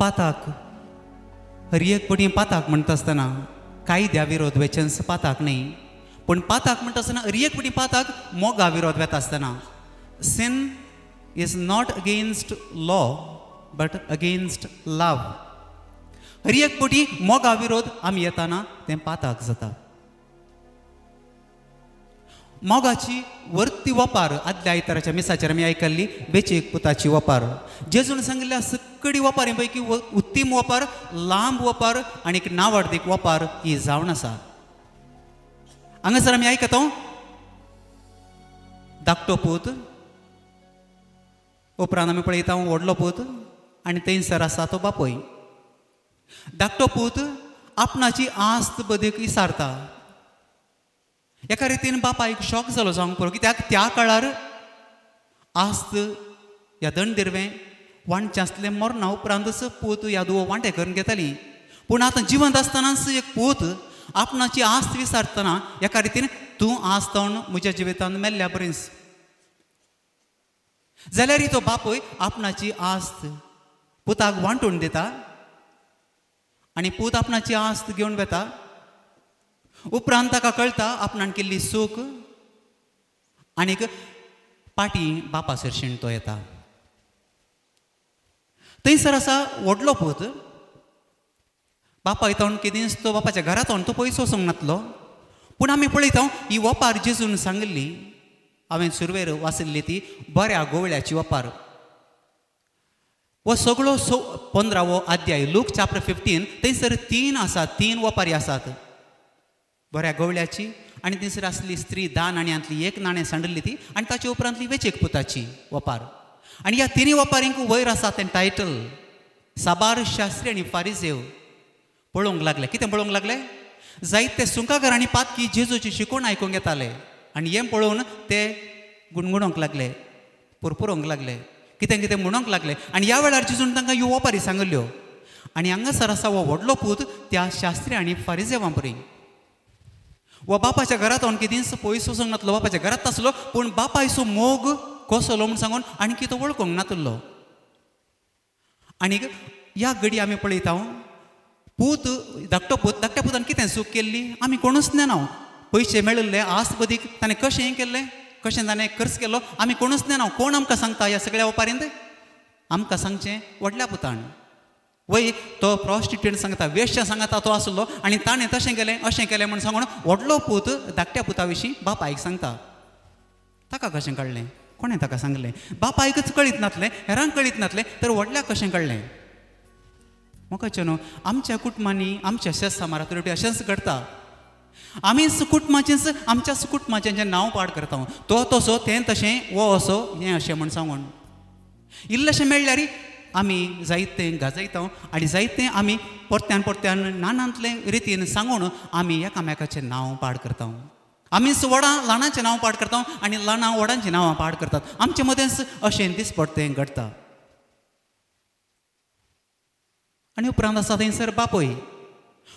पाताक हरी एक पटी पाताक म्हणटा आसतना कायद्या विरोध वेचन्स पाताक न्ही पण पाताक म्हणटा आसतना हरी एक पटी पाताक मोगा विरोध वेता आसतना sin is not against law but against love. Hari एक पटी मोगा विरोध आमी येताना तें पाताक जाता. मोगाची वर्ती वपार आदल्या आयताराच्या मिसाचेर आमी आयकल्ली वेचेक पुताची वपार. जेजून सांगिल्ल्या सगळी वपारी पैकी उत्तीम वपार, लांब वपार आनी नावाडीक वपार ही जावन आसा. हांगासर आमी आयकता धाकटो पूत, उपरांत आमी पळयता व्हडलो पूत आनी थंयसर आसा तो बापूय. धाकटो पूत आपणाची आस्त बदक विसारता. एका रितीन बापायक शॉक जालो सांग पळय, कित्याक त्या काळार आस्त ह्या दंडदिरवें वांटचें आसलें मरणा उपरांतच पूत ह्या दुवो वांटे करून घेताली. पूण आतां जिवंत आसतनाच एक पूत आपणाची आस्त विसारतना एका रितीन तूं आस्तवन म्हज्या जिवितांत मेल्ल्या बरींच. जाल्यार तो बापूय आपणाची आस्त पुताक वांटून दिता आनी पूत आपणाची आस्त घेवन वेता. उपरांत ताका कळटा आपणान केल्ली चूक आनीक पाटी बापासर शिणतो येता. थंयसर आसा व्हडलो पूत. बापाय तो कितेंच तो बापाच्या घरांत तो पयस वचूंक नातलो. पूण आमी पळयता ही वपार जेजून सांगिल्ली, हांवें सुरवेर वाचिल्ली ती बऱ्या गोवळ्याची वपार. हो सगळो 15वो अध्याय लूक चॅप्टर 15 थंयसर 3 आसात, 3 वपारी आसात. बऱ्या गवळ्याची आनी थंयसर आसली स्त्री दान आनी एक नाणें सांडली ती आनी ताचे उपरांतली वेचेक पुताची वपार. आनी ह्या तिनी वपारींक वयर आसा तें टायटल साबार शास्त्री आनी फारिसेव पळोवंक लागले. कितें पळोवंक लागले? जायते सुंकाकार आनी पातकी जेजूची शिकवण आयकूंक येताले आनी हें पळोवन ते गुणगुणोवंक लागले, पुरपुरोवंक लागले, कितें कितें म्हणूंक लागले. आनी ह्या वेळार जेजून तांकां ह्यो वपारी सांगल्यो. आनी हांगासर आसा हो व्हडलो पूत त्या शास्त्री आनी फारिसेवां परी. वो बापाच्या घरांत कितेंच पयस वचूंक नातलो, बापाच्या घरांत आसलो पूण बापायचो मोग कसलो म्हूण सांगून आनी तो वळखूंक नातलो. आनीक ह्या घडी आमी पळयता पूत धाकटो पूत, धाकट्या पुतान कितें चूक केल्ली आमी कोणूच नेना. पयशे मेळिल्ले आस्त बदीक ताणें कशें केल्लें, कशें ताणें खर्च केलो आमी कोणूच नेना. कोण आमकां सांगता ह्या सगळ्या वपारींत? आमकां सांगचें व्हडल्या पुतान. वय तो प्रॉस्टिट्यूट सांगता, वेश्या सांगता तो आसलो आनी ताणें तशें केलें अशें केलें म्हूण सांगून व्हडलो पूत धाकट्या पुता विशीं बापायक सांगता. ताका कशें कळ्ळें? कोणें ताका सांगलें? बापायकच कळीत नातलें, हेरांक कळीत नातलें, तर व्हडल्याक कशें कळ्ळें? म्हाका न्हू आमच्या कुटुंबांनी आमच्या शेत समारात अशेंच घडटा. आमीच कुटुंबाचेंच आमच्याच कुटुंबाचें जें नांव पाड करता, तो तसो तें तशें वो असो हें अशें म्हूण सांगून इल्लेशें मेळ्ळ्यार आमी जायतें गाजयता आनी जायतें आमी परत्यान नानांतले रितीन सांगून आमी एकामेकाचें नांव पाड करता. आमीच व्हडां ल्हानाचें नांव पाड करता आनी ल्हानां व्हडांचीं नांवां पाड करतात. आमचे मदेंच अशें दिसपट्टें घडटा. आनी उपरांत आसा थंयसर बापूय.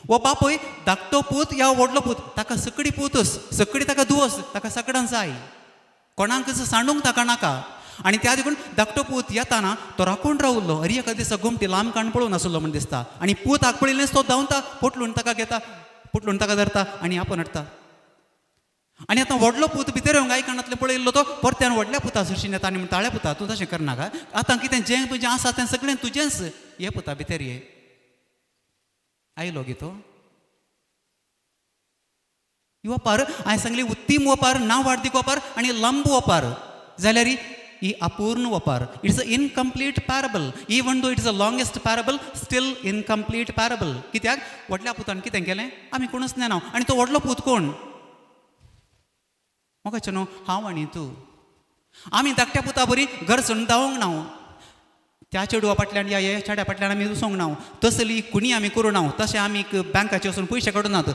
वो बापूय धाकटो पूत या व्हडलो पूत ताका सकडी पूतच, सकडी ताका दुवस, ताका सगळ्यांक जाय, कोणाकच सांडूंक ताका नाका. आनी त्या देखून धाकटो पूत येताना तो राखून रावल्लो. हरी एका दिसा घुमटी लांब काण पळोवन आसलो म्हण दिसता. आनी पूत हाक पळयलेंच तो धांवता, पोटलून ताका घेता, पोटलून ताका धरता आनी आपण हाडटा. आनी आतां व्हडलो पूत भितर येवंक आयकनातले पळयल्लो तो परत्यान व्हडल्या पुता सुशीन येता आनी ताळ्या पुता तूं तशें करनाका, आतां कितें जें तुजें आसा तें सगळें तुजेंच, ये पुता भितर ये. आयलो गे तो. ही वपार हांवें सांगली उत्तीम वपार, नावाडीक वपार आनी लांब वपार. जाल्यार ही अपूर्ण वपार. It's a incomplete parable. Even though it's a longest parable, still incomplete parable. कित्याक व्हडल्या पुतान कितें केलें आमी कोणूच नेना. आनी तो व्हडलो पूत कोण? म्हाका न्हू हांव आनी तूं. आमी धाकट्या पुता बरी घर सोडून धांवूंक ना. त्या चेडवा फाटल्यान या हे चेड्या फाटल्यान आमी वचोंक ना. तसली कुणी आमी करूं ना. तशें आमी बँकाचे वचून पयशे काडूं नात.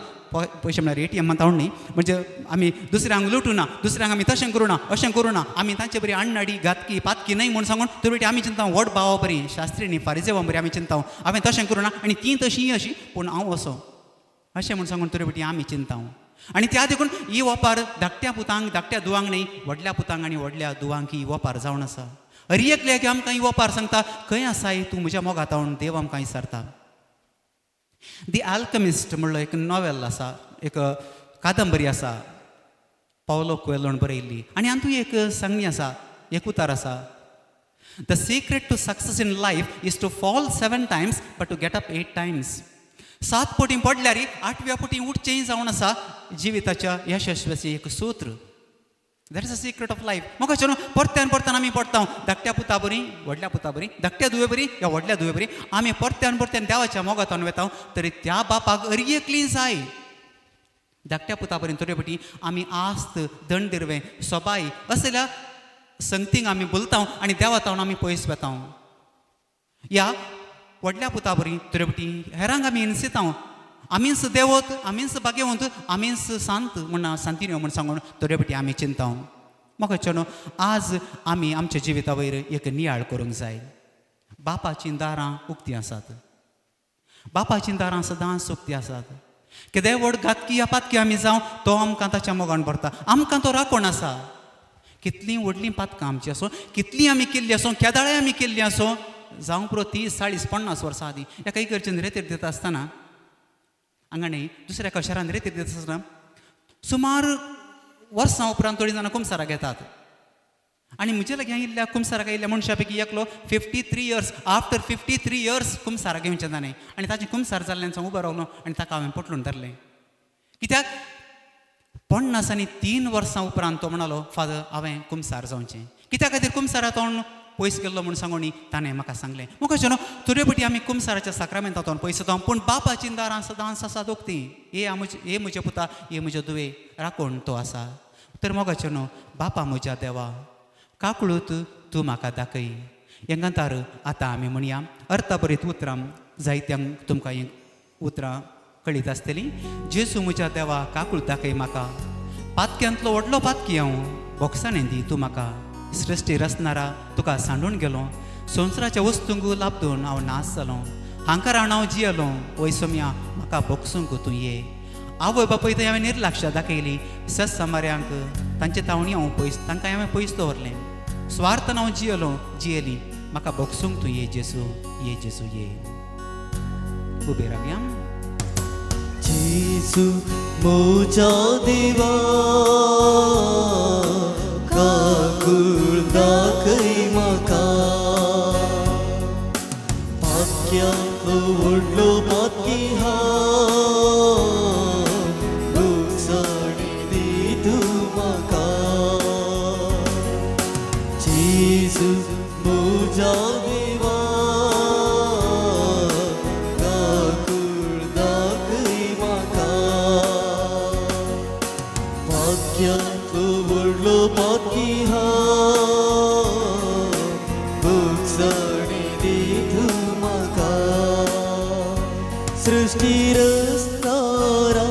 पयशे म्हळ्यार ATM धांवून न्ही, म्हणजे आमी दुसऱ्यांक लुटूं ना, दुसऱ्यांक आमी तशें करूं ना, अशें करूं ना. आमी तांचे बरी आडनाडी घातकी पातकी न्हय म्हूण सांगून तर बेटी आमी चिंता व्हड भावा बरी, शास्त्री न्ही फारिसेवा बरी आमी चिंता हांवें तशें करूं ना आनी ती तशी अशी पूण हांव असो अशें म्हूण सांगून तर बेटी आमी चिंता. आनी त्या देखून ही वपार धाकट्या पुतांक धाकट्या दुवांक न्ही, व्हडल्या पुतांक आनी व्हडल्या दुवांक ही वपार जावन आसा. अरियकल्या की आमकां वपार सांगता खंय आसाय तूं म्हज्या मोगाता म्हूण देव आमकां विचारता. दी आल्कमिस्ट म्हणलो एक नॉवेल आसा, एक कादंबरी आसा, पावलो कोएल्होन बरयल्ली, आनी हातूंत एक सांगणी आसा, एक उतार आसा. The secret to success in life is to fall 7 times but to get up 8 times. 7 फावटी पडल्यार 8व्या फावटी उठचें जावन आसा जिविताच्या यशस्वीची एक सूत्र. That is a secret of life. म्हाका चलो परत्यान परत्यान आमी पडटा, धाकट्या पुता बरी, व्हडल्या पुता बरी, धाकट्या दुवे बरी या व्हडल्या दुवे बरी, आमी परत्यान परत्यान देवाच्या मोगातान वेता, तरी त्या बापाक अरियकली जाय. धाकट्या पुता बरी तरे फावटी आमी आस्त, दंडिरवें, सोबाई असल्या संगतींक आमी बोलता आनी देवातावन आमी पयस वेता. या व्हडल्या पुता बरी तरे फावटी हेरांक आमी हिणसिता, आमीच देवत, आमीच भाग्यवंत, आमीच सांत म्हण सांतिन्यो म्हण सांगून तरे फावटी आमी चिंता. म्हाका चलो आज आमी आमच्या जिविता वयर एक नियाळ करूंक जाय. बापाची दारां उक्तीं आसात, बापाची दारां सदांच उक्तीं आसात. कितें व्हड घातकी पातकी आमी जावं तो आमकां ताच्या मोगान भरता. आमकां तो राखण आसा. कितलीं व्हडलीं पातकां आमची आसूं, कितलीं आमी केल्लीं आसूं, केदाळे आमी केल्लीं आसूं, जावं पुरो 30, 40, 50 वर्सां आदीं एका इकडच्यान रेतीर दिता आसतना हांगा न्ही दुसऱ्या एका शहरान रेतीर दिता आसतना सुमार वर्सां उपरांत थोडीं जाणां कुमसाराक येतात. आनी म्हजे लागीं आयिल्ल्या कुमसाराक आयिल्ल्या मनशा पैकी एकलो 53 years आफ्टर 53 years कुमसाराक येवचें जालें. आनी ताचें कुमसार जाल्ल्यान उबो रावलो आनी ताका हांवें पटलून धरलें. कित्याक 50 आनी 3 वर्सां उपरांत तो म्हणलो फादर हांवें कुमसार जावचें. कित्या खातीर कुमसारा तोंड पयस गेल्लो म्हूण सांगून ताणें म्हाका सांगलें. म्हाका चलो तरे फावटी आमी कुमसाराच्या साक्रामेंतांतून पयस येता, पूण बापाची दारां सदांच आसात उक्तीं. हे म्हजे पुता, हे म्हजे दुवे राखण तो आसा. तर म्हाका चलो बापा म्हज्या देवा, काकळूत तूं म्हाका दाखय. हेंगांतार आतां आमी म्हणया अर्थभरीत उतरां, जायत्यांक तुमकां ही उतरां कळीत आसतलीं. जेजू म्हज्या देवा काकूळ दाखय म्हाका, पातक्यांतलो व्हडलो पातकी हांव, बोक्साणें दी तूं म्हाका. सृश्टी रचणारा तुका सांडून गेलो, संवसाराच्या वस्तूंक लाभून हांव नास जालो. हांकां रावन हांव जियेलो, वयसम्या म्हाका बोगसूंक तूं ये. आवय बापूय थंय हांवें निर्लक्ष्य दाखयली. सस समार्यांक तांचे तावणी हांव तांकां हांवें पयस दवरलें. स्वार्थान हांव जियेली, म्हाका बोगसूंक तूं ये जेजू, ये जेजू ये. उबे रावया. जेजू म्हज्या देवा काकूळ दाखय म्हाका, पातक्यांतलो व्हडलो पातकी हांव, बोगसाणी दी तूं म्हाका. जेजू म्हज्या देवा काकूळ दाखय म्हाका, पातक्यांतलो व्हडलो पातकी हांव, बोगसाणी दी तूं म्हाका. सृश्टी रचणारा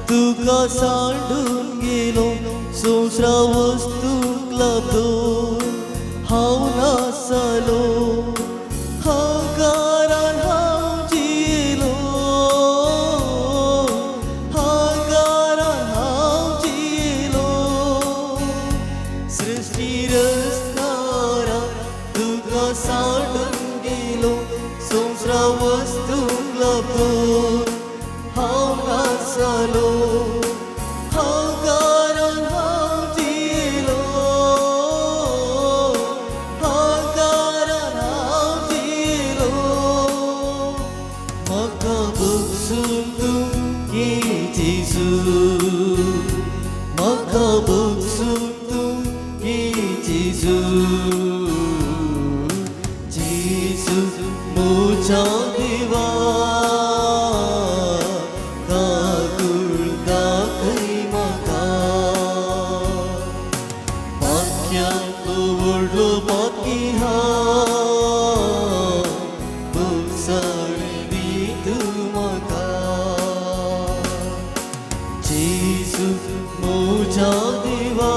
तुका सांडून गेलो, संवसारा वस्तूंक लाभून हांव नास जालो. हांकारान हांव जियेलो, हांकारान हांव जियेलो. सृश्टी रचणारा तुका सांडून गेलो, संवसारा वस्तूंक लाभून हांव नास जालो. हांकारान हांव जियेलो, हांकारान हांव जियेलो. म्हाका बोगसून तूं ये जेजू, म्हाका बोगसून तूं ये जेजू. जेजू म्हज्या देवा काकूळ दाखय म्हाका, पातक्यांतलो व्हडलो पातकी हांव, बोगसाणी दी तूं म्हाका. जेजू म्हज्या देवा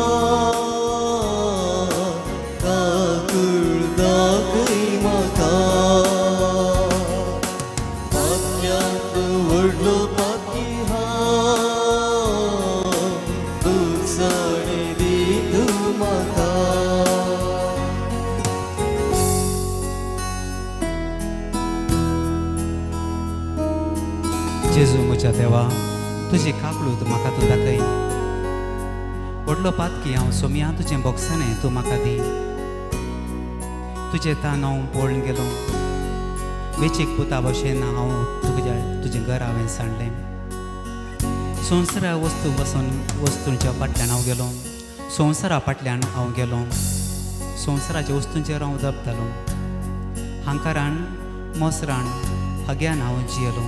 काकूळ दाखय म्हाका, पातक्यांतलो व्हडलो पातकी हांव, बोगसाणी दी तूं म्हाका. जेजू म्हज्या देवा तुजी काकळूत म्हाका तूं दाखय. व्हडलो पातकी हांव सोमया तुजें बोगसाणें तूं म्हाका दी. तुजें तान हांव पळोवन गेलो. वेचीक पुता भशेन हांव तुजें घर हांवें सांडलें. संवसारा वस्तूंच्या फाटल्यान हांव गेलो. संवसारा फाटल्यान हांव गेलो. संवसाराच्या वस्तूंचेर हांव दबतालो. हांकारान मोसरान हग्यान हांव जियेलो.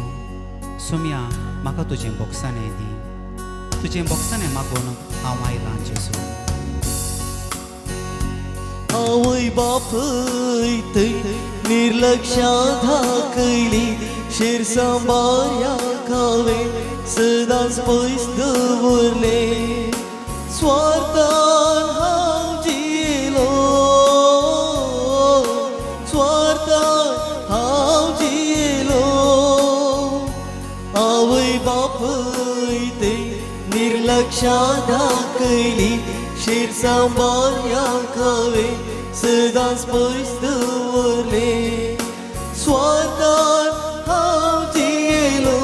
सोम्या म्हाका तुजें बोगसाणें दी. तुजें बोगसाणें मागून हांव आयलां जेजू. आवय बापय थंय निर्लक्षा धाकयली. शेर सांबाळ्या हांवें सदांच पयस दवरले. स्वार्थान हांव जियेलो. स्वार्थान हांव जियेलो. आवय बापय थंय निर्लक्षा धाकयली. शेर सांबाळ्या हांवें सदांच पयस दवरले. स्वार्थान हांव जियेलो.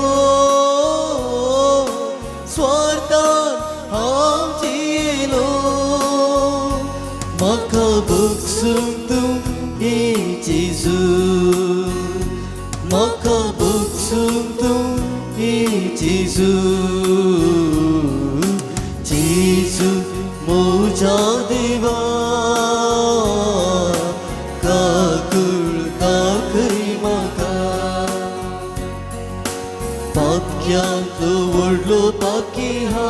स्वार्थान हांव जियेलो. म्हाका बगसून तूं हे जेजू. म्हाका बगसून तूं हे जेजू. जेजू म्हज्या देवा काकूळ दाखय म्हाका. पातक्यांत व्हडलो पाकी हा.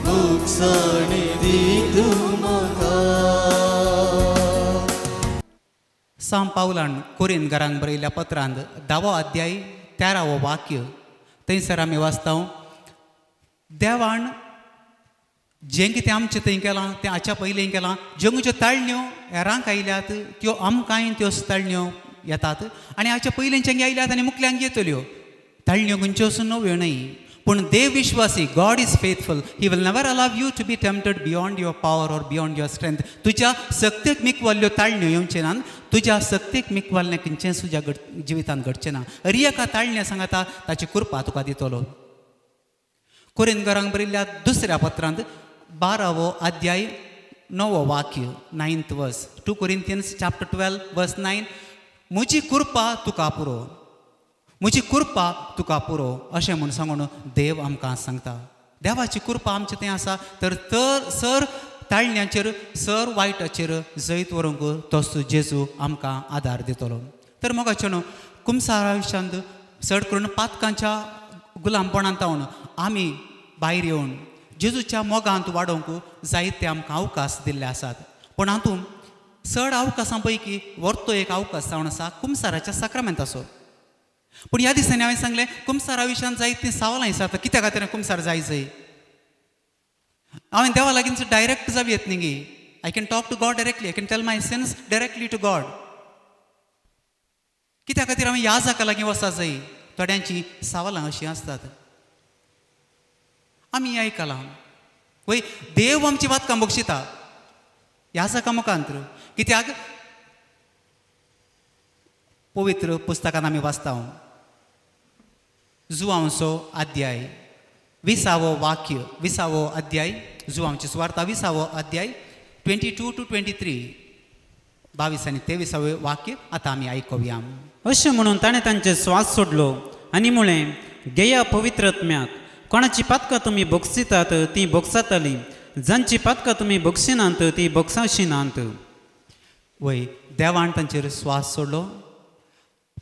बोगसाणें दी तूं म्हाका. साम पावलान कोरीन घरांक बरयल्ल्या पत्रांत 10वो अध्याय 13वो वाक्य. थंयसर आमी वाचता देवान जें कितें आमचें थंय केलां तें हाच्या पयलीं केलां. जगूच्यो ताळण्यो हेरांक आयल्यात त्यो आमकांय त्यो ताळण्यो येतात आनी हाच्या पयलींच्यांक आयल्यात आनी मुखल्यांक येतल्यो. ताळण्यो खंयच्यो वचून नव्यो न्हय. पूण देव विश्वासी God is faithful. He will never allow you to be tempted beyond your power or beyond your strength. तुज्या सक्तेक मिकवाल्ल्यो ताळण्यो येवचे नात. तुज्या सक्तेक मिकवाल्लें खंयचेंच तुज्या जिवितांत घडचें ना. एका ताळण्या सांगता ताची कृपा तुका दितलो. कोरीन घरांक बरयल्ल्या दुसऱ्या पत्रांत 12वो अध्याय 9वो वाक्य 9th verse. 2 Corinthians chapter 12 verse 9. म्हजी कृपा तुका पुरो. म्हजी कृपा तुका पुरो अशें म्हूण सांगून देव आमकां सांगता. देवाची कृपा आमचे थंय आसा तर सर ताळण्यांचेर सर वायटाचेर जैत व्हरूंक तोच जेजू आमकां आदार दितलो. तर मोगाचें कुमसार आयुश्यांत चड करून पातकांच्या गुलामपणांत रावन आमी भायर येवन जेजूच्या मोगांत वाडोवंक जायते आमकां अवकाश दिल्ले आसात. पूण हातूंत चड अवकाशां पैकी व्हरतो एक अवकाश जावन आसा कुमसाराच्या साक्रामेंताचो. पूण ह्या दिसांनी हांवें सांगलें कुमसारा विशयान जायतीं सावलां आसात. कित्या खातीर कुमसार जाय जाय. हांवें देवा लागीं डायरेक्ट जावयेत न्ही गे. I can talk to God directly. I can tell my sins directly to God. कित्या खातीर हांवें ह्या जाका लागीं वचूंक जाय. थोड्यांची सावलां अशीं आसतात. आमी आयकलां वय देव आमची वातकां बक्षिता ह्या जाका मुखांत. कित्याक पवित्र पुस्तकांत आमी वाचता जुवांचो अध्याय 20वो वाक्य 20वो अध्याय जुवांची सुवार्ता 20वो अध्याय 22 to 23 22 आनी 23 वाक्य आतां आमी आयकुया. अशें म्हणून ताणें तांचे स्वास सोडलो आनी म्हळें गेया पवित्र आत्म्याक कोणाची पातकां तुमी बोगसितात ती बोगसातली. जांची पातकां तुमी बोगशिनात ती बोगसाशिनात. वय देवान तांचेर स्वास सोडलो.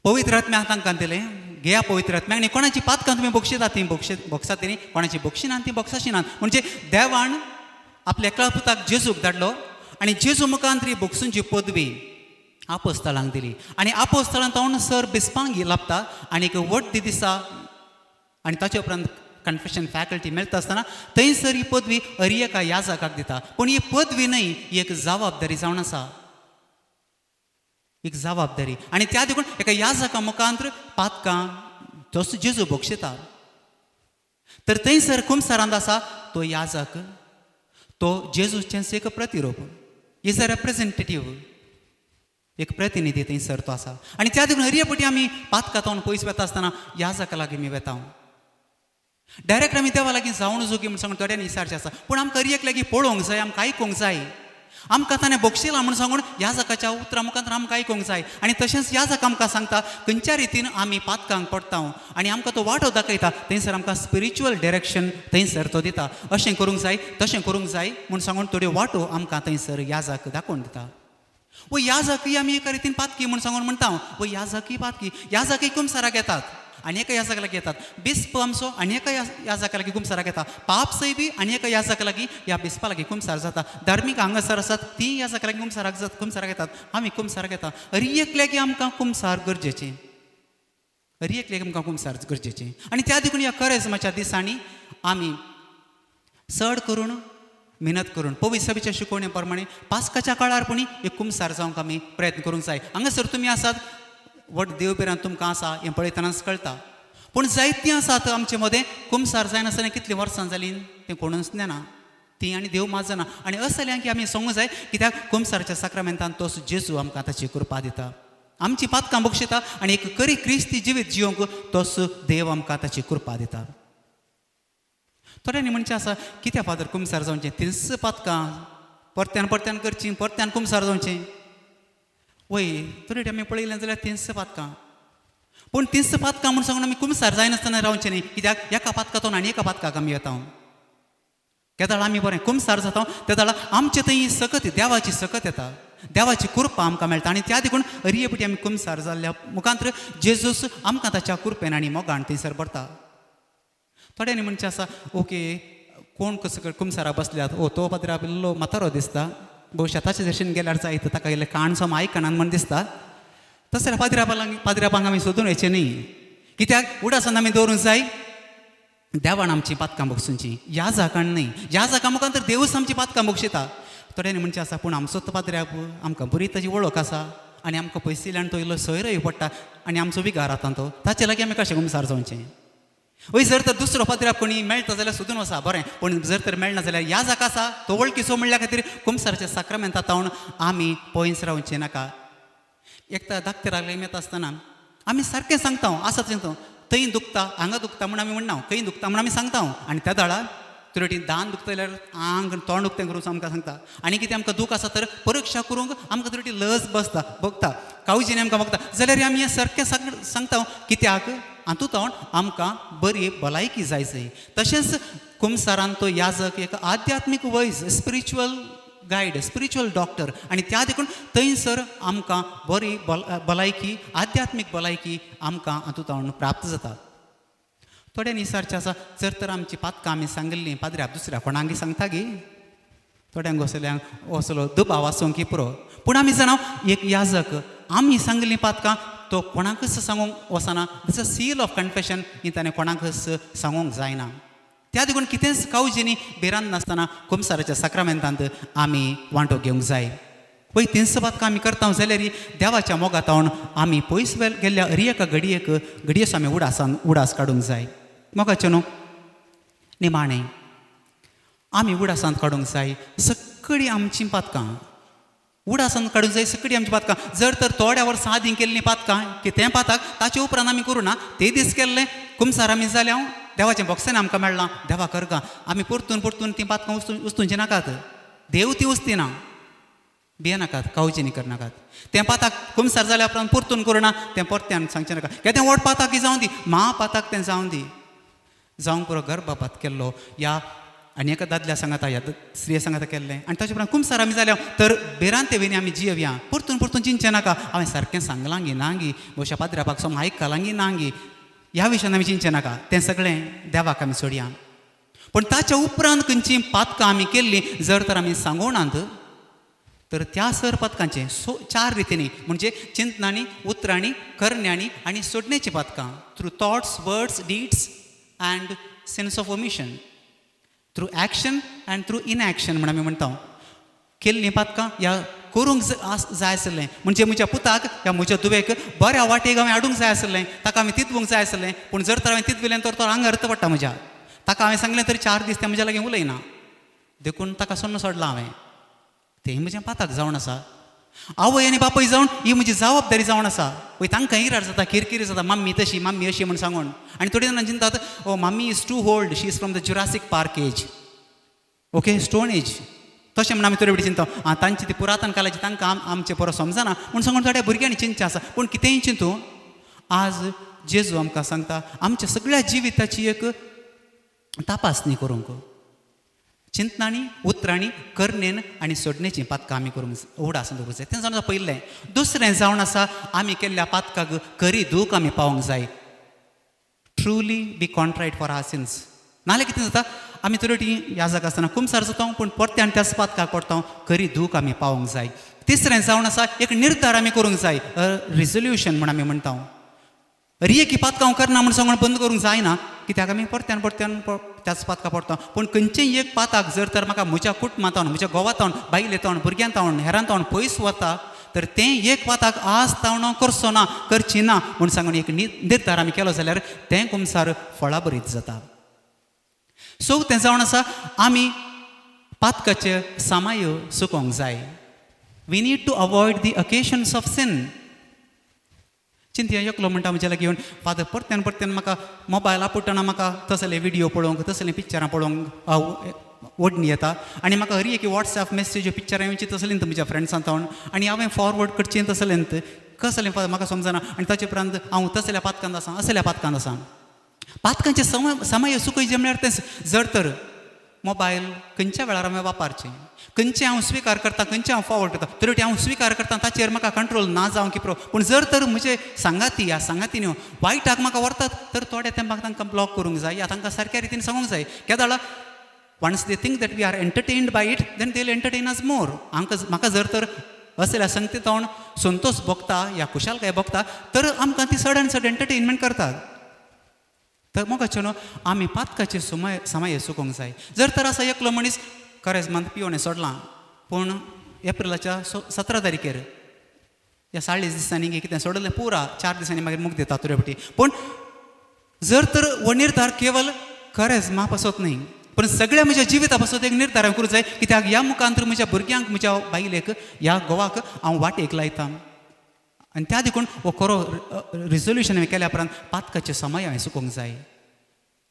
पवित्र आत्म्याक तांकां दिलें घेया पवित्र आत्म्याक आनी कोणाची पातकां तुमी बोगशितात ती बोगसातली. कोणाची बोगशिनात ती बोगसाशिनात. म्हणजे देवान आपल्या एकल्या पुताक जेजूक धाडलो आनी जेजू मुखांतरी बोगसूंची पदवी आपोस्तलांक दिली. आनी आपोस्तलांत हांव सर बिस्पांक लाभता आनी एक व्हड दिसा आनी ताचे उपरांत कन्फेशन फॅकल्टी मेळटा आसतना थंयसर ही पदवी एका याजकाक दिता. पूण ही पदवी न्हय ही एक जबाबदारी जावन आसा. एक जबाबदारी आनी त्या देखून एका याजका मुखांतर पातकां तसो जेजू बोगशिता. तर थंयसर कुमसारांत आसा तो याजक तो जेजूचेंच एक प्रतिरूप. Is a representative. एक प्रतिनिधी थंयसर तो आसा आनी त्या देखून हरियपटी आमी पातकातावन पयस वेता आसतना याजका लागीं आमी वेता डायरेक्ट आमी देवा लागीं जावून जोगी म्हण सांगून थोड्यांनी विचारचें आसा पूण आमकां हरियेक लागीं पळोवंक जाय आमकां आयकूंक जाय आमकां ताणें बक्षिलां म्हूण सांगून याजकाच्या उतरां मुखार आमकां आयकूंक जाय आनी तशेंच याजक आमकां सांगता खंयच्या रितीन आमी पातकांक पडटा आनी आमकां तो वाटो दाखयता थंयसर आमकां स्पिरिच्युअल डायरेक्शन थंयसर तो दिता अशें करूंक जाय तशें करूंक जाय म्हूण सांगून थोड्यो वाटो आमकां थंयसर याजक दाखोवन दिता व याजकी आमी एका रितीन पातकी म्हूण सांगून म्हणटा व याजकी पातकी याजकी कुमसाराक येतात आनी एका याजका लागीं येतात बिस्प आमचो आनी एका याजका लागीं कुमसाराक येता पाप सैबी आनी एका याजका लागीं ह्या बिस्पा लागीं कुमसार जाता धार्मीक हांगासर आसात ती याजका लागीं कुमसाराक येतात आमी कुमसाराक येता हरियेक लागीं आमकां कुमसार गरजेचें हरियेक लागीं आमकां कुमसार गरजेचें आनी त्या देखून ह्या करेजमाच्या दिसांनी आमी चड करून मेहनत करून पवित्र सभेच्या शिकवणे प्रमाणे पास्काच्या काळार पुणी एक कुमसार जावंक आमी प्रयत्न करूंक जाय हांगासर तुमी आसात व्हड देवपिरांत तुमकां आसा हें पळयतनाच कळटा पूण जायतीं आसात आमचे मदें कुमसार जायनासतना कितलीं वर्सां जालीं तें कोणूच जाणा ती आनी देव मात जाणा आनी असल्यांक की आमी सांगूंक जाय कित्याक कुमसाराच्या साक्रामेंतान तोच जेजू आमकां ताची कृपा दिता आमची पातकां बक्षिता आनी एक खरी क्रिस्ती जिवीत जियोंक तोच देव आमकां ताची कृपा दिता थोड्यांनी म्हणचें आसा कित्याक फादर कुमसार जावचें 300 पातकां परत्यान करचीं परत्यान कुमसार जावचें वय थोडे आमी पळयलें जाल्यार 300 पातकां पूण 300 पातकां म्हूण सांगून आमी कुमसार जायनासतना रावचें न्ही कित्याक एका पातकांतून आनी एका पातकाक आमी येता केदाळ आमी बरें कुमसार जाता त्या दाळा आमचे थंय सकत देवाची सकत येता देवाची कृपा आमकां मेळटा आनी त्या देखून हरियेपटी आमी कुमसार जाल्ल्या मुखांतर जेजूस आमकां ताच्या कृपेन आनी मोगान थंयसर भरता थोड्यांनी म्हणचें आसा ओके कोण कसो कुमसारा बसल्यात तो पाद्रा बिल्लो म्हातारो दिसता भविष्या ताचे दर्शन गेल्यार जायत ताका इल्लें काण सो आयकनान म्हण दिसता तशें जाल्यार पाद्रापांक आमी सोदून वयचें न्ही कित्याक उडासन आमी दवरूंक जाय देवान आमची पातकां बक्षुंची ह्या जाकान न्ही ह्या जाका मुखार देवूच आमची पातकां बक्षिता थोड्यांनी म्हणचें आसा पूण आमचो तो पाद्र्याप आमकां बरी ताची वळख आसा आनी आमकां पयस दिल्यान तो इल्लो सोयरोय पडटा आनी आमचो विगार आतां तो ताचे लागीं आमी कशें कुमसार जावचें वय जर तर दुसरो पाद्र्याप कोणी मेळटा जाल्यार सोदून वचा बरें पूण जर तर मेळना जाल्यार ह्या जाका आसा तो वळखीचो म्हणल्या खातीर कुमसाराच्या साक्रामेंतांत तावन आमी पयस रावचें नाका एकदां धाकटेराक येता आसतना आमी सारकें सांगता आसा सांगता थंय दुखता हांगा दुखता म्हूण आमी म्हणना खंय दुखता म्हूण आमी सांगता आनी त्या दाळा तुरटी दान दुखता जाल्यार आंग तोंड दुखतें करून आमकां सांगता आनी कितें आमकां दूख आसा तर परिक्षा करूंक आमकां तुरटी लज बसता बघता कावजीने आमकां बघता जाल्यार आमी हें सारकें सांगता कित्याक हातूंत आमकां बरी भलायकी जाय तशेंच कुमसारान तो याजक एक आध्यात्मीक वैज स्पिरिच्युअल गायड स्पिरिच्युअल डॉक्टर आनी त्या देखून थंयसर आमकां बरी भलायकी आध्यात्मीक भलायकी आमकां हातूंत प्राप्त जाता थोड्यांनी विचारचें आसा जर तर आमची पातकां आमी सांगिल्लीं पाद्र्याक दुसऱ्या कोणांक सांगता गे थोड्यांक असल्यांक असलो दुबाव आसूंक की पुरो पूण आमी जाणा एक याजक आमी सांगिल्लीं पातकां तो कोणाकच सांगूंक वचना it's a seal of confession ही ताणें कोणाकच सांगूंक जायना त्या देखून कितेंच कावजीनी भिरांत नासतना कुमसाराच्या साक्रामेंतांत आमी वांटो घेवंक जाय पळय 300 पातकां आमी करता जाल्यार देवाच्या मोगात तावन आमी पयस गेल्ल्या हर एका घडयेक आमी उडास काडूंक जाय मोगाचें न्हू निमाणें आमी उडासांत काडूंक जाय सगळीं आमचीं पातकां उडासांत काडूंक जाय सगळीं आमचीं पातकां जर तर थोड्या वर्सां आदीं केल्लीं पातकां की तें पाताक ताचे उपरांत आमी करूं ना ते दीस केल्लें कुमसार आमी जाल्या देवाचें बक्षण आमकां मेळ्ळां देवा करगा आमी परतून तीं पातकां उस्तूंची नाकात देव ती उस्ती ना भियेनाकात कावजी करनाकात तें पाताक कुमसार जाल्या उपरांत परतून करूं ना तें परत्यान सांगचें नाका कित्याक तें व्हड पाताक जावं दी महापाताक तें जावं दी जावंक पुरो गर्भपात केल्लो या आनी एका दादल्या सांगाता ह्या स्त्रिये सांगाता केल्लें आनी ताचे उपरांत कुमसार आमी जाल्या तर भिरांत वेनी आमी जियेवया परतून चिंतचें नाका हांवें सारकें सांगलां गी ना गी भोवशा पाद्र्यापाक सो आयकलां गी ना गी ह्या विशयान आमी चिंतचें नाका तें सगळें देवाक आमी सोडया पूण ताच्या उपरांत खंयचीं पातकां आमी केल्लीं जर तर आमी सांगोणात तर त्या सर पथकांचे 4 रितींनी म्हणजे चिंतनांनी उतरांनी करण्यांनी आनी सोडण्याची पातकां through thoughts words deeds and sins of omission through action and through inaction म्हण आमी म्हणटा केल्लीं पातकां ह्या करूंक जाय आसलें म्हणजे म्हज्या पुताक ह्या म्हज्या दुवेक बऱ्या वाटेक हांवें हाडूंक जाय आसलें ताका हांवें तितवूंक जाय आसलें पूण जर तर हांवें तितविलें तर तो आंग अर्थ पडटा म्हज्या ताका हांवें सांगलें तरी 4 दीस तें म्हज्या लागीं उलयना देखून ताका सोन्न सोडलां हांवें तें म्हजें पाताक जावन आसा आवय आनी बापूय जावन ही म्हजी जबाबदारी जावन आसा वय तांकां इराड जाता किरकिरी जाता मम्मी तशी मम्मी अशी म्हण सांगून आनी थोडे जाणां चिंतात oh mummy is too old she is from the Jurassic Park age okay stone age तशें म्हण आमी थोडे फावटी चिंता तांची ती पुरातन कालाची तांकां आमचे परस समजना म्हूण सांगून थोड्या भुरग्यांनी चिंतचें आसा पूण कितेंय चिंतू आज जेजू आमकां सांगता आमच्या सगळ्या जिविताची एक तपासणी करूंक चिंतनांनी उतरांनी करणेन आनी सोडणेची पातकां आमी करूंक उगडासून दवरूंक जाय तें जावन पयलें दुसरें जावन आसा आमी केल्ल्या पातकाक खरी दूख आमी पावोंक जाय truly be contrite for our sins नाल्यार कितें जाता आमी तरेटी ह्या जागा आसतना कुमसार जाता पूण परत्यान त्याच पातकाक पडटा खरी दूख आमी पावोंक जाय तिसरें जावन आसा एक निर्धार आमी करूंक जाय रिजोल्युशन म्हण आमी म्हणटा रियेकी पातकां हांव करना म्हण सांगून बंद करूंक जायना कित्याक आमी परत्यान त्याच पातका पडटा पूण खंयचेय एक पाताक जर तर म्हाका म्हज्या कुटुंबांतावन म्हज्या घोवातावन बायलेतावन भुरग्यांतावन हेरांतावन पयस वता तर तें एक पाताक आज तावन हांव करचो ना करची ना म्हूण सांगून एक निर्धार आमी केलो जाल्यार तें कुमसार फळां बरीत जाता तें जावन आसा आमी पातकाचे सामाय सुकोवंक जाय we need to avoid the occasions of sin चिंतया एकलो म्हणटा म्हज्याला घेवन फादर परत्यान म्हाका मोबायल आपटना म्हाका तसले व्हिडियो पळोवंक तसले पिक्चरां पळोवंक ओडणी येता आनी म्हाका हरी एक वॉट्सॅप मेसेज पिक्चरां येवची तसलें म्हज्या फ्रेंड्सां तावन आनी हांवें फॉरवर्ड करचें तसलें कसलें म्हाका समजना आनी ताचे उपरांत हांव तसल्या पातकांत आसा असल्या पातकांत आसा पातकांचे समय सुकय म्हळ्यार तेंच जर तर मोबायल खंयच्या वेळार हांवें वापरचें खंयचें हांव स्विकार करता खंयचें हांव फॉरवर्ड करता तरी हांव स्विकार करता ताचेर म्हाका कंट्रोल ना जावं की पूण जर तर म्हजे सांगाती ह्या सांगातींनी वायटाक म्हाका व्हरतात तर थोड्या तेंपाक तांकां ब्लॉक करूंक जाय या तांकां सारक्या रितीन सांगूंक जाय केदाळा once they think that we are entertained by it then they will entertain us more म्हाका जर तर असल्या संगतीतावन संतोष भोगता या खुशालकाय भोगता तर आमकां ती सड एंटरटेनमेंट करतात तर मोगाचे न्हू आमी पातकाचे समय सुकोवंक जाय जर तर असा एकलो मनीस करेजमांत पिवणें सोडलां पूण एप्रिलाच्या 17 तारखेर ह्या 40 दिसांनी कितें सोडलें पुरा 4 दिसांनी मागीर मुख दिता तुरे फावटी पूण जर तर हो निर्धार केवल करेजमा पासत न्ही पण सगळ्या म्हज्या जिविता पासत एक निर्धार करूंक जाय कित्याक ह्या मुखांतर म्हज्या भुरग्यांक म्हज्या बायलेक ह्या गोवाक हांव वाटेक लायतां आनी त्या देखून हो खरो रिजोल्युशन हांवें केल्या उपरांत पातकाचे समय हांवें सुकोवंक जाय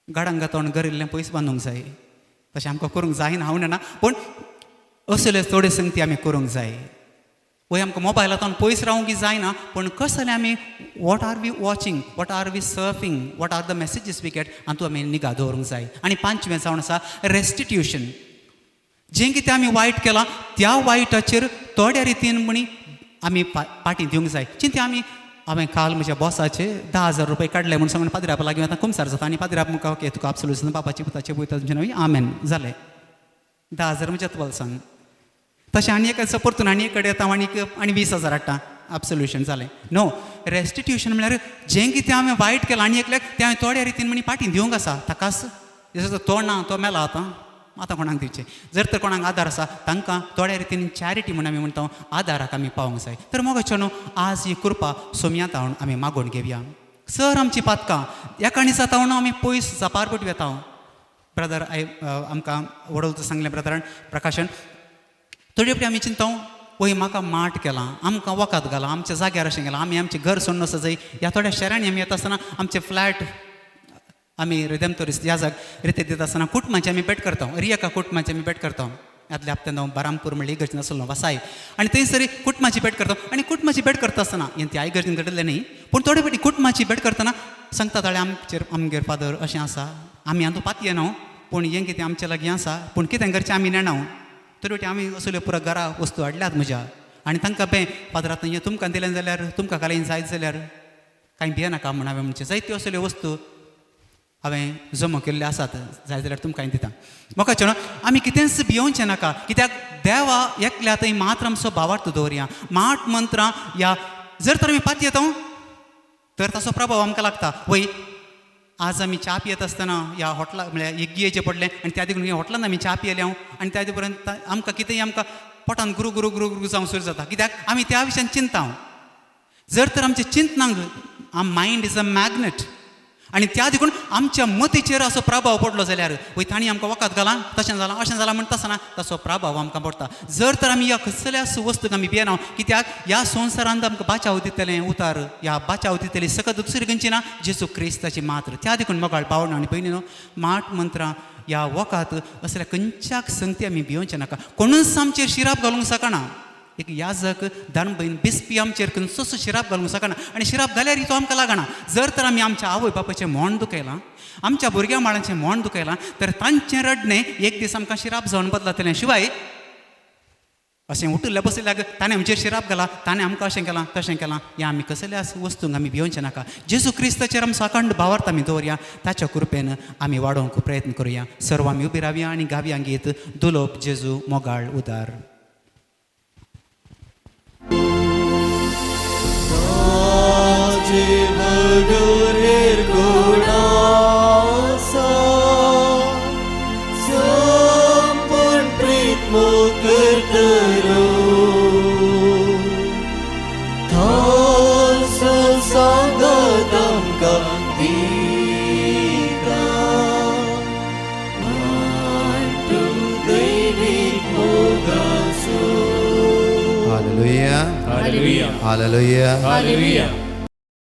गाडांक घातोवन गरिल्लें पयस बांदूंक जाय तशें आमकां करूंक जायना हांव ना पूण असले थोडे संगती आमी करूंक जाय वय आमकां मोबायलांतल्यान पयस रावंक जायना पूण कसले आमी what are we watching what are we surfing what are the messages we get हातूंत आमी निगा दवरूंक जाय आनी 5वें जावन आसा रेस्टिट्यूशन जें कितें आमी वायट केलां त्या वायटाचेर थोड्या रितीन म्हणी आमी पाटी दिवंक जाय चिंत्या आमी हांवें काल म्हज्या बॉसाचे 10,000 रुपया काडले म्हूण सांगून पाद्र्याप लागीं आतां कुमसार जाता आनी पाद्र्याप म्हाका ओके तुका एब्सोल्यूशन बापाची पुताचे वयता तुमचे नांव आमेन जालें 10,000 म्हज्याच बोल्सांत तशें आनी एका परतून आनी एक कडेन येता आनी 20,000 हाडटा एब्सोल्यूशन जालें नो रेस्टिट्यूशन म्हळ्यार जें कितें हांवें वायट केलां आनी एकल्याक तें हांवें थोड्या रितीन म्हणी पाटी दिवंक आसा ताकाच तो ना तो मेला आतां कोणाक दिवचें जर तर कोणाक आदार आसा तांकां थोड्या रितीन चॅरिटी म्हूण आमी म्हणटा आदाराक आमी पावोंक जाय तर मोगाचे न्हू आज ही कृपा सोमयात हांव आमी मागोवन घेवया सर आमची पातकां एका दिसा तावन आमी पयस जापारपट वेता ब्रदर आमकां वडोवचो सांगलें ब्रदरान प्रकाशन थोडे फावटी आमी चिंता वय म्हाका माट केलां आमकां वकात घालां आमच्या जाग्यार अशें गेलां आमी आमचें घर सोडून वचत जाय ह्या थोड्या शहरांनी आमी येता आसतना आमचे फ्लॅट आमी रिदेम्तोरिस्ट ह्या जाग रिते दिता आसतना कुटुंबाची आमी भेट करता रियेका कुटुंबाची आमी भेट करता आदल्या हप्त्यान हांव बारामपूर म्हणल्यार इगर्जीन आसलो वसाय आनी थंयसर कुटुंबाची भेट करता आनी कुटुंबाची भेट करता आसतना ती आयगर्जीन घडलें न्ही पूण थोडे फावटी कुटुंबाची भेट करतना सांगता ताळे आमगेर फादर अशें आसा आमी हातूंत पातये न्हू पूण हें कितें आमचे लागीं आसा पूण कितें करचें आमी नेणा तरी फावटी आमी असल्यो पुरो घरा वस्तू हाडल्यात म्हज्या आनी तांकां बें फादर आतां हें तुमकां दिलें जाल्यार तुमकां कालें जायत जाल्यार कांय भियेनाका म्हण हांवें म्हणचें जायत्यो असल्यो वस्तू हांवें जमा केल्ले आसात जाय जाल्यार तुमकां दिता म्हाका न्हू आमी कितेंच भियोवचें नाका कित्याक देवा एकल्या थंय मात्र आमचो भावार्थ दवरया माट मंत्रां या जर तर आमी पात येता तर ताचो प्रभाव आमकां लागता वय आज आमी च्या पियेत आसतना ह्या हॉटला म्हळ्यार इग्गियेचें पडलें आनी त्या देखून हॉटलान आमी च्या पियेले आनी त्या पर्यंत आमकां कितेंय आमकां पोटान गुरू गुरू गुरू गुरू जावंक सुरू जाता कित्याक आमी त्या विशयान चिंता जर तर आमचें चिंतनांक मायंड इज अ मॅग्नेट आनी त्या देखून आमच्या मतीचेर असो प्रभाव पडलो जाल्यार वय तांणी आमकां वकात घाला तशें जालां अशें जालां म्हण तसो ना तसो प्रभाव आमकां पडटा. जर तर आमी ह्या कसल्याच वस्तूक आमी भियेना कित्याक ह्या संवसारांत आमकां बाचाव दितलें उतार ह्या बाचाव दितली सकत दुसरी खंयची ना जेजू क्रिस्ताची मात्र. त्या देखून मोगाळ भावना आनी भयणीनो माट मंत्रां ह्या वकात असल्या खंयच्याक संगती आमी भियोवचे नाका. कोणूच आमचेर शिराप घालूंक शकना. एक याजक धर्मबहीण बिस्पी आमचेर कसो शिराप घालूंक शकना आनी शिराप घाल्यार तो आमकां लागना. जर तर आमी आमच्या आवय बापायचें मोण दुखयलां आमच्या भुरग्या माळांचें मोण दुखयलां तर तांचें रडणें एक दीस आमकां शिराप जावन बदलतलें. शिवाय अशें उठिल्ल्या बसयल्याक ताणें आमचेर शिराप घाला ताणें आमकां अशें केलां तशें केलां हें आमी कसल्याच वस्तूंक आमी भियोवचें नाका. जेजू क्रिस्ताचेर आमचो अखंड भावार्थ आमी दवरया. ताच्या कृपेन आमी वाडोवंक प्रयत्न करुया. सर्व आमी उबी रावया आनी गावया गीत दुलोप जेजू मोगाळ उदार. जीवगुरेर गुणासा संपूर्ण प्रीत करतलो थासो सांगत आमकां दिता मांटू दैवीक मोगाचो. Hallelujah. Hallelujah. Hallelujah. Hallelujah.